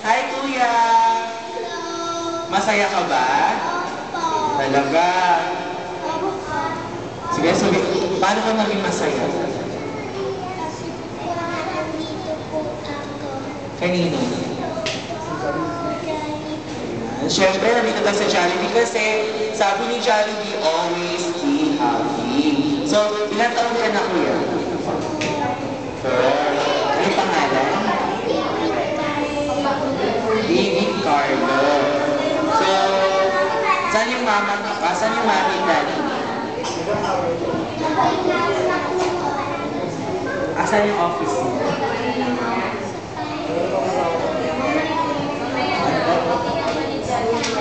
Hi, Kuya! Masaya ka ba? Talaga? Sige, sabi, paano ka maging masaya? Kanino? Siyempre, nandito tayo sa Jollibee kasi sabi ni Jollibee, always be happy. So, ilang taon ka na, Kuya? Ano pangalan? David Carlo. So, saan yung mama ka? Saan yung mami and daddy? Asan yung office mo?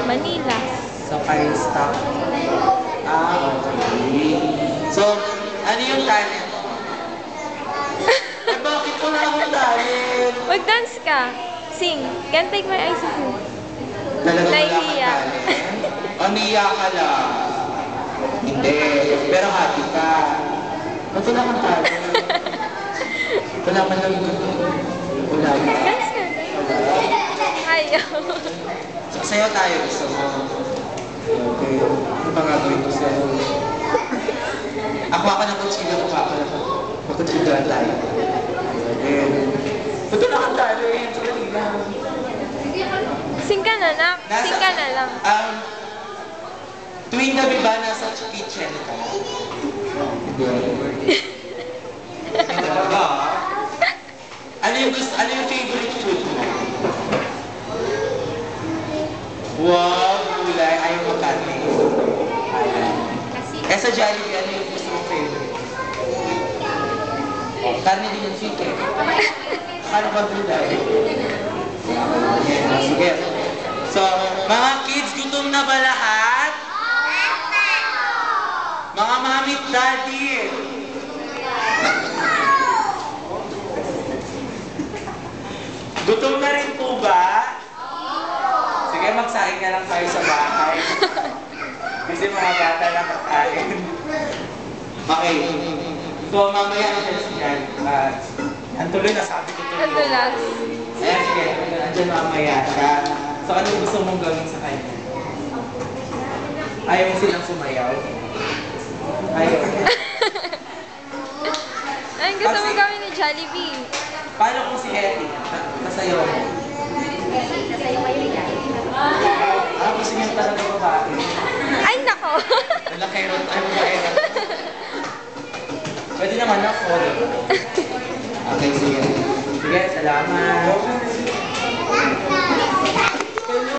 Manila. Sa Paris Stock. Okay. So, ano yung talent? Eh, bakit wala akong talent? Mag-dance ka. Sing. Can't take my eyes off you. Talaga wala kang Nahihiya. talent? O, niya ka lang. Hindi. Pero happy ka. Ba't wala kang talent? Wala man lang gusto. Wala ba? Dance ka. Ayaw. Sayo tayo gusto mo. Okay. Ano pa nga gawin ko sa'yo? Ako ng kutsila ko pa. Magkutsila tayo. Okay. Ito na kang talent. Sige lang. Sing ka na, nak. Sing ka na lang. Tuwing gabi ba nasa kitchen ka? Hindi. Talaga? Ano yung favorite food mo? Wow, gulay. Ayaw magkarne. Eh sa Jollibee, ano yung gusto mong favorite? Karne din yung chicken. Paano ba gulay? Sige. So, mga kids, gutom na ba lahat? Mga mami at daddy. Gutom na rin po ba? Sige, magsaing na lang tayo sa bahay. Kasi mga bata lang kakain. Okay. So, mamaya ang siya. Ang tuloy na sabi ko tuloy. Nadulas. Ayan, sige. Andiyan mamaya siya. So, ano gusto mong gawin sa kanya? Ayaw mo silang sumayaw? Ayaw. Ay, gusto mo gawin ni Jollibee. Paano kung si Eddie? Nasayaw mo? Gusto niya talaga babae. Ay, nako. Nalakero tayo ba eh? Pwede naman ako. Okay, sige. Sige, salamat.